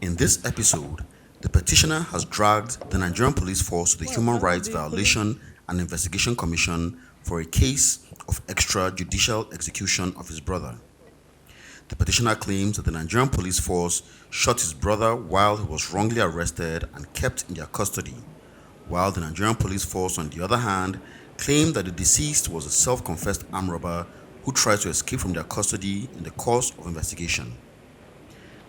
In this episode, the petitioner has dragged the Nigerian police force to the Human Rights Violation and Investigation Commission for a case of extra-judicial execution of his brother. The petitioner claims that the Nigerian police force shot his brother while he was wrongly arrested and kept in their custody, while the Nigerian police force, on the other hand, claimed that the deceased was a self-confessed armed robber who tried to escape from their custody in the course of investigation.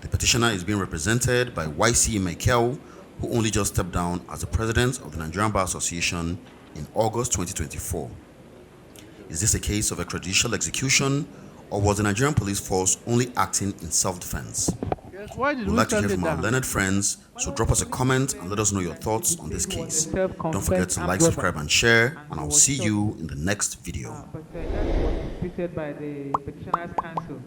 The petitioner is being represented by YC Michael, who only just stepped down as the president of the Nigerian Bar Association in August 2024. Is this a case of extrajudicial execution, or was the Nigerian police force only acting in self-defense? Yes, why did We'd like to hear from our learned friends, so drop us a comment and let us know your thoughts on this case. Don't forget to like, subscribe, and share, and I'll see you in the next video. But that was disputed by the petitioner's counsel.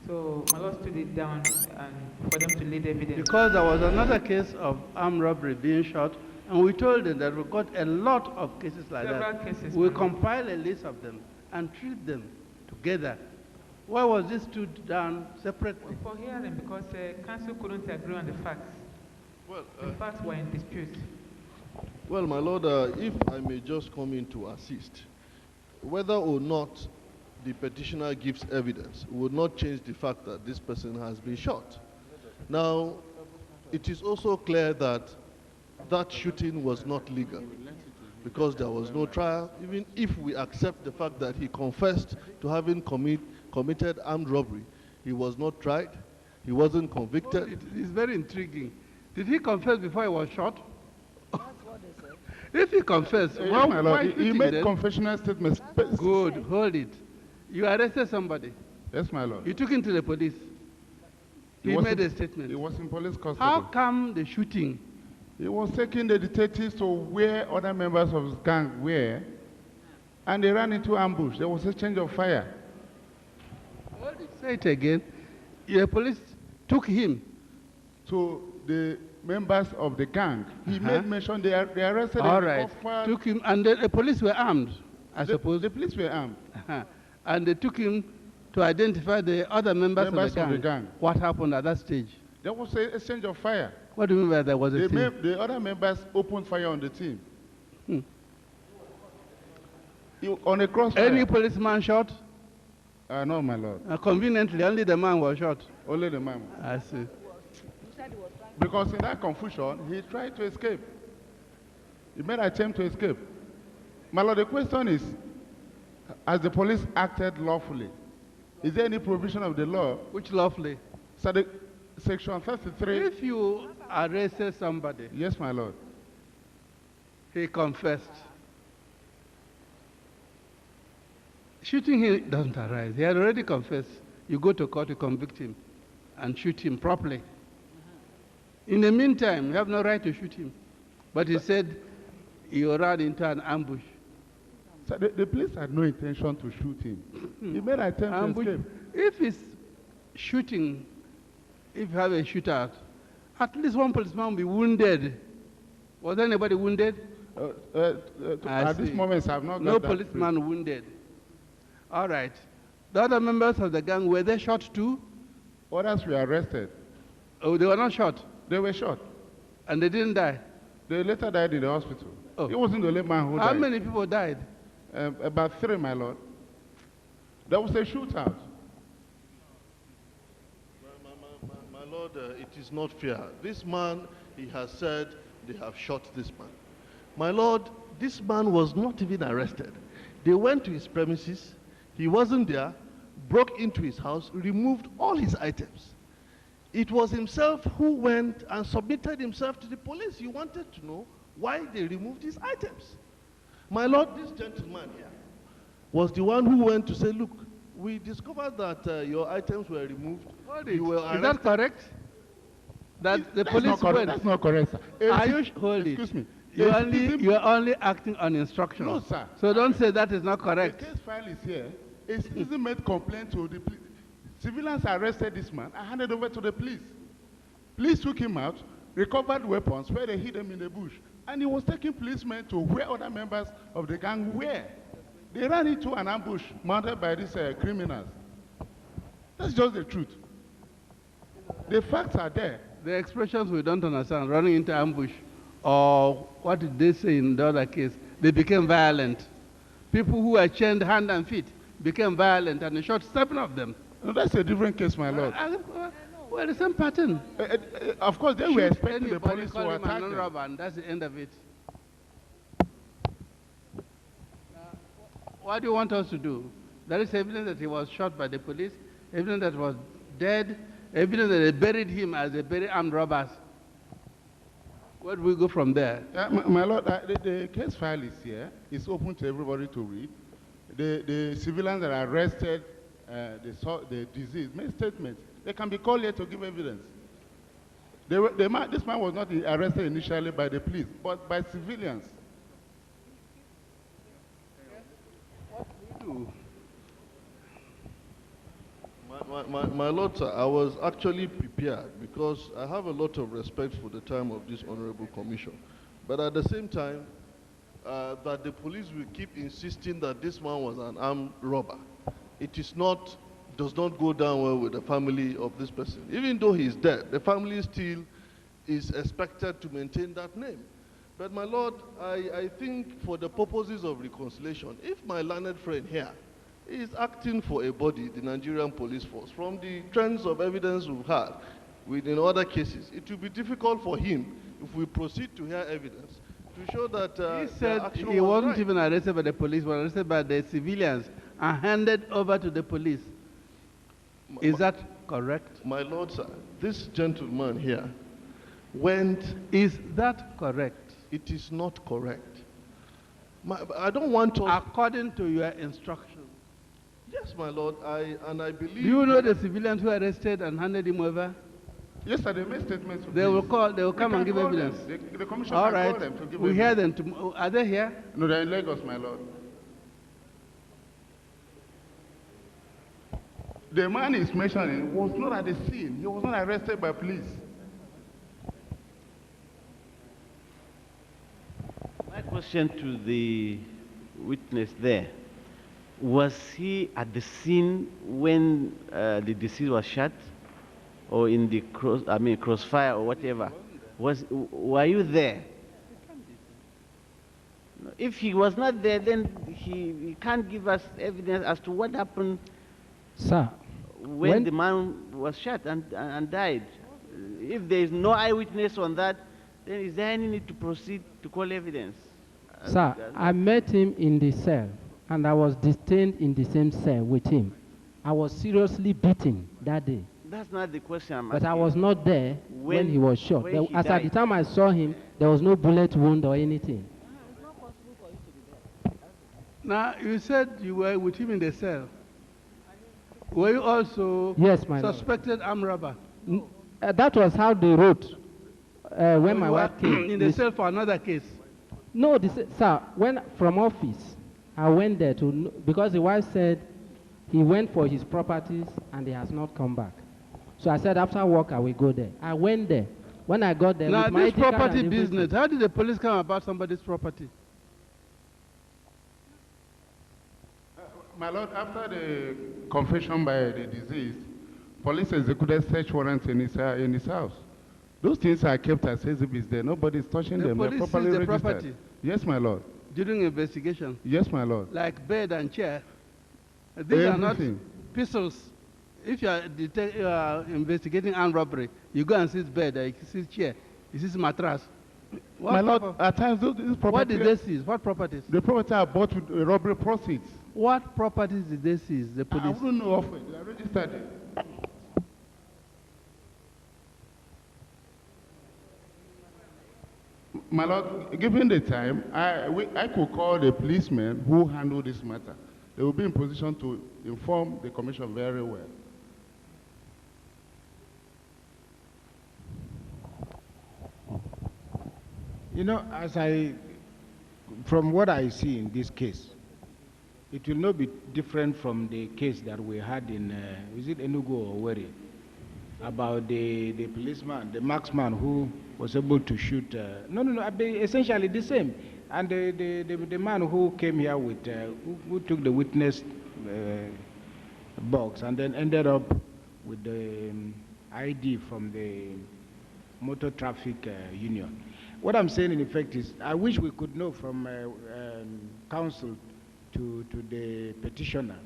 So my lord stood it down and for them to lead evidence. Because there was another case of armed robbery being shot, and we told them that we got a lot of cases like Several that. cases, We ma'am. compile a list of them and treat them together. Why was this stood down separately? For hearing, because counsel couldn't agree on the facts. Well, The facts were in dispute. well, my lord, if I may just come in to assist, whether or not the petitioner gives evidence would not change the fact that this person has been shot. Now, it is also clear that that shooting was not legal because there was no trial. Even if we accept the fact that he confessed to having committed armed robbery, he was not tried, he wasn't convicted. It is very intriguing. Did he confess before he was shot? If he confessed, Yes, my lord. He shooting made then? confessional statements. Good, hold it. You arrested somebody. Yes, my lord. You took him to the police. He was made in- a statement. He was in police custody. How come the shooting? He was taking the detectives to where other members of his gang were, and they ran into ambush. There was a change of fire. Say it again. The police took him. To the members of the gang. He made mention they arrested All him. right. offered- Took him, and the police were armed, I suppose. The police were armed. And they took him to identify the other members, Members of the gang. What happened at that stage? There was a exchange of fire. What do you mean by there was a thing? The other members opened fire on the team. Hmm. On a crossfire. Any policeman shot? No, my lord. Conveniently, only the man was shot. Only the man. I see. Because in that confusion, he tried to escape. He made an attempt to escape. My lord, the question is, has the police acted lawfully? Is there any provision of the law? Which lawfully? So the section 33. If you arrested somebody, Yes, my lord. he confessed. Shooting him doesn't arise. He had already confessed. You go to court, you convict him, and shoot him properly. In the meantime, you have no right to shoot him. But he said you ran into an ambush. So the police had no intention to shoot him. He made an attempt Ambush. to escape. If it's shooting, if you have a shootout, at least one policeman will be wounded. Was anybody wounded? I At this see. moment, I have not No got that policeman wounded. All right. The other members of the gang, were they shot too? Others were arrested. Oh, they were not shot, They were shot. and they didn't die. They later died in the hospital. Oh. He wasn't the only man who How died. many people died? About 3, my lord. There was a shootout. My lord, it is not fair. This man, he has said they have shot this man. My lord, this man was not even arrested. They went to his premises, he wasn't there, broke into his house, removed all his items. It was himself who went and submitted himself to the police. He wanted to know why they removed his items. My lord, this gentleman here was the one who went to say, look, we discovered that your items were removed. You were Is that arrested. correct? That the That's police not correct. went? That's not correct, sir. Are you hold it? Excuse me. You are only acting on instructions. No, sir. So don't say that is not The correct. case file is here. A citizen made complaint to the police. Civilians arrested this man and handed over to the police. Police took him out, recovered weapons where they hid them in the bush, and he was taking policemen to where other members of the gang were. They ran into an ambush mounted by these criminals. That's just the truth. The facts are there. The expressions we don't understand, running into ambush, or what did they say in the other case? They became violent. People who were chained hand and feet became violent, and they shot 7 of them. No, that's a different case, my lord. Well, the same pattern. Of course, they were expecting the Anybody police call to him a attack them. non-robber, and that's the end of it. What do you want us to do? There is evidence that he was shot by the police, evidence that he was dead, evidence that they buried him as they bury armed robbers. Where do we go from there? My lord, the case file is here. It's open to everybody to read. The civilians that are arrested, they saw the disease, made statements. They can be called here to give evidence. This man was not arrested initially by the police, but by civilians. What do we do? My lord, sir, I was actually prepared because I have a lot of respect for the time of this honorable commission. But at the same time, that the police will keep insisting that this man was an armed robber. It is not, does not go down well with the family of this person. Even though he is dead, the family still is expected to maintain that name. But my lord, I think for the purposes of reconciliation, if my learned friend here is acting for a body, the Nigerian police force, from the trends of evidence we've had in other cases, it will be difficult for him, if we proceed to hear evidence, to show that he said he wasn't right. Even arrested by the police, but arrested by the civilians and handed over to the police. Is that correct? My lord, sir, this gentleman here went... Is that correct? It is not correct. I don't want to... According to your instructions. Yes, my lord, I believe... Do you know the civilians who arrested and handed him over? Yes, sir, they made statements. They will come and give evidence. The commission all can right. call them to give we evidence. Hear them. Are they here? No, they're in Lagos, my lord. The man is mentioning was not at the scene. He was not arrested by police. My question to the witness there, was he at the scene when the deceased was shot, or in the crossfire or whatever? Were you there? If he was not there, then he can't give us evidence as to what happened, sir, when the man was shot and died. If there is no eyewitness on that, then is there any need to proceed to call evidence? Sir, I met him in the cell, and I was detained in the same cell with him. I was seriously beaten that day. That's not the question I'm asking. But I was not there when he was shot. As at the time I saw him, there was no bullet wound or anything. It's not possible for you to be there. Now, you said you were with him in the cell. Were you also suspected armed robber? That was how they wrote when my wife came. In the cell for another case? No, sir, when from office, I went there because the wife said he went for his properties and he has not come back. So I said after work I will go there. I went there. When I got there, now with my this property business, how did the police come about somebody's property? My lord, after the confession by the deceased, police executed search warrants in his house. Those things are kept as exhibits there. Nobody is touching them. They're properly registered. Property? Yes, my lord. During investigation? Yes, my lord. Like bed and chair? These are not pistols. If you are investigating armed robbery, you go and see bed, you see chair, you see mattress. My lord, at times these properties... What did they seize? What properties? The properties are bought with robbery proceeds. What properties did they seize, the police? I wouldn't know of it. They are registered there. My lord, given the time, I could call the policemen who handle this matter. They will be in position to inform the commission very well. You know, from what I see in this case, it will not be different from the case that we had in, is it Enugu or Weri, about the policeman, the marksman who was able to shoot. Essentially the same. And the man who came here with, who took the witness box and then ended up with the ID from the Motor Traffic Union. What I'm saying in effect is, I wish we could know from counsel to the petitioner,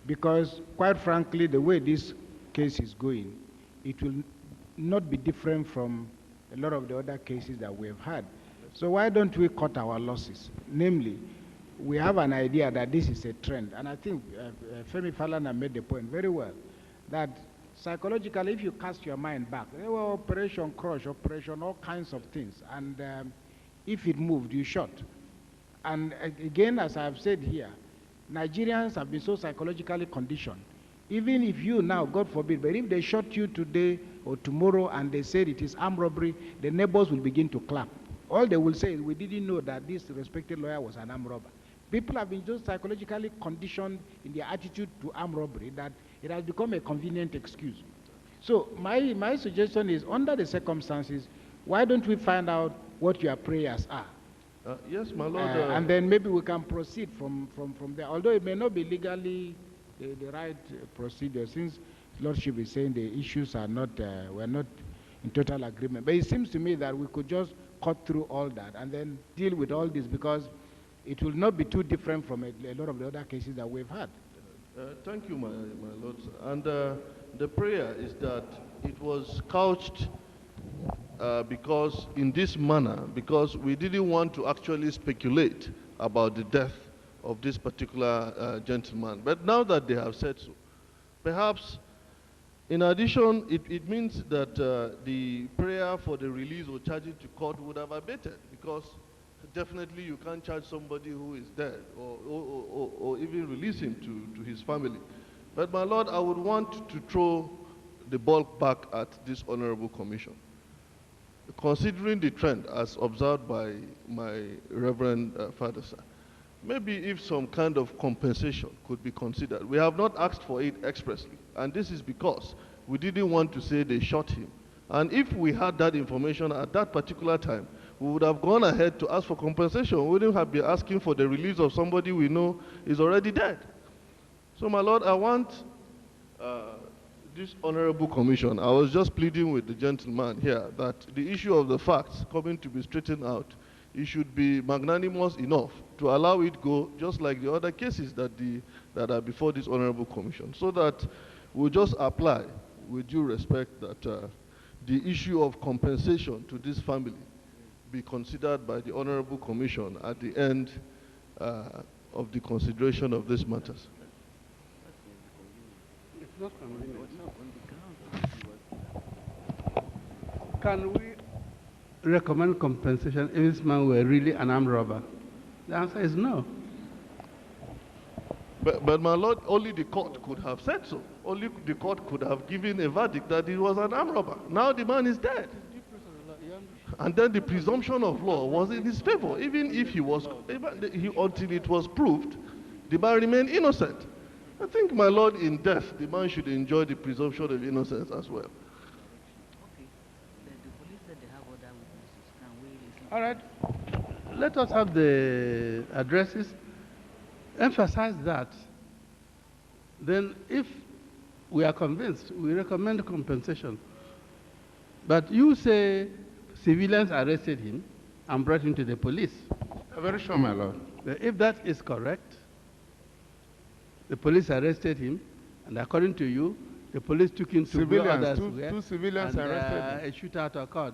because quite frankly, the way this case is going, it will not be different from a lot of the other cases that we have had. So why don't we cut our losses? Namely, we have an idea that this is a trend, and I think Femi Falana made the point very well, that psychologically, if you cast your mind back, there were Operation Crush, Operation all kinds of things, and if it moved, you shot. And again, as I've said here, Nigerians have been so psychologically conditioned. Even if you now, God forbid, but if they shot you today or tomorrow and they said it is armed robbery, the neighbors will begin to clap. All they will say is, we didn't know that this respected lawyer was an armed robber. People have been just psychologically conditioned in their attitude to armed robbery that it has become a convenient excuse. So my suggestion is, under the circumstances, why don't we find out what your prayers are? Yes, my Lord. And then maybe we can proceed from there. Although it may not be legally the right procedure, since Lordship is saying the issues are not, we're not in total agreement. But it seems to me that we could just cut through all that and then deal with all this, because it will not be too different from a lot of the other cases that we've had. Thank you, my Lord. And the prayer is that it was couched because in this manner, because we didn't want to actually speculate about the death of this particular gentleman. But now that they have said so, perhaps in addition, it means that the prayer for the release or charging to court would have abated, because definitely you can't charge somebody who is dead or even release him to his family. But my Lord, I would want to throw the ball back at this honorable commission. Considering the trend as observed by my Reverend Father, sir, maybe if some kind of compensation could be considered. We have not asked for it expressly, and this is because we didn't want to say they shot him. And if we had that information at that particular time, we would have gone ahead to ask for compensation. We wouldn't have been asking for the release of somebody we know is already dead. So, my Lord, I want this honorable commission, I was just pleading with the gentleman here that the issue of the facts coming to be straightened out, it should be magnanimous enough to allow it go, just like the other cases that are before this honorable commission, so that we'll just apply with due respect that the issue of compensation to this family be considered by the honorable commission at the end of the consideration of these matters. It's not convenient. Can we recommend compensation if this man were really an armed robber? The answer is no. But my Lord, only the court could have said so. Only the court could have given a verdict that he was an armed robber. Now the man is dead. And then the presumption of law was in his favor. Even if he was, until it was proved, the man remained innocent. I think, my Lord, in death, the man should enjoy the presumption of innocence as well. All right. Let us have the addresses. Emphasize that. Then if we are convinced, we recommend compensation. But you say civilians arrested him and brought him to the police. Very sure, my Lord. If that is correct, the police arrested him, and according to you, the police took him to civilians, where two civilians and, arrested him. a shootout occurred,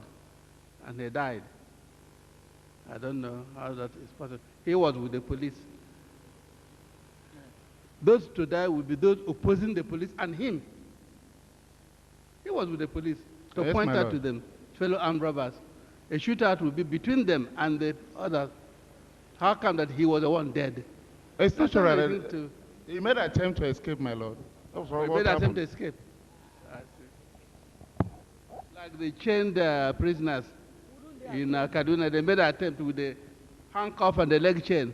and he died. I don't know how that is possible. He was with the police. Those to die will be those opposing the police and him. He was with the police to Yes, point my out Lord. to them, fellow armed robbers. A shootout will be between them and the others. How come that he was the one dead? It's not That's what sure I need that to- he made an attempt to escape, my Lord. That's He what made attempt happened. to escape. I see. Like the chained prisoners in Kaduna, they made an attempt with the handcuff and the leg chain.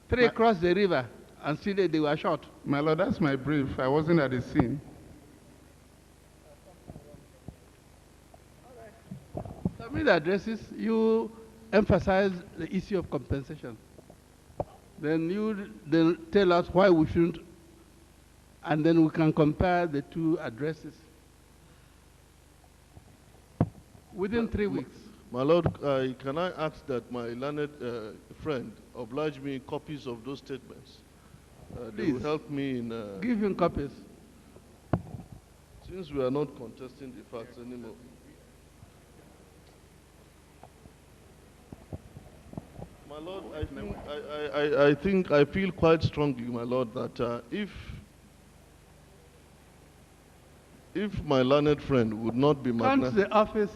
Three crossed the river and still they were shot. My Lord, that's my brief. I wasn't at the scene. Submit the addresses. You emphasize the issue of compensation. Then you tell us why we shouldn't, and then we can compare the two addresses. Within 3 weeks. My Lord, can I ask that my learned friend oblige me copies of those statements? They will Please. help me in... Give him copies. Since we are not contesting the facts anymore. My Lord, I feel quite strongly, my Lord, that if my learned friend would not be Can't the office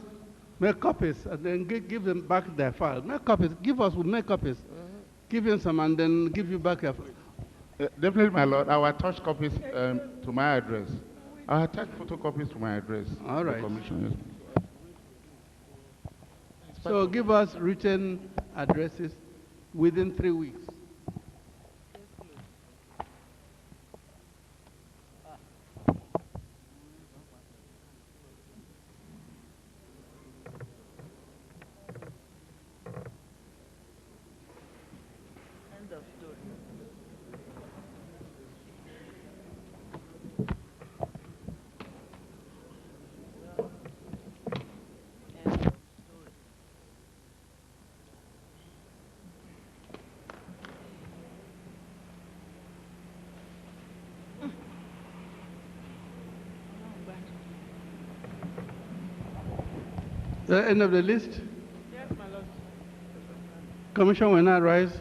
make copies and then give them back their file? Make copies. Give us, we'll make copies. Give him some and then give you back your file. Definitely, my Lord, I will attach copies to my address. I will attach photocopies to my address. All right. Commissioners. So give us written addresses within 3 weeks. End of story. End of story. The end of the list. Yes, my lord. Commission will now rise.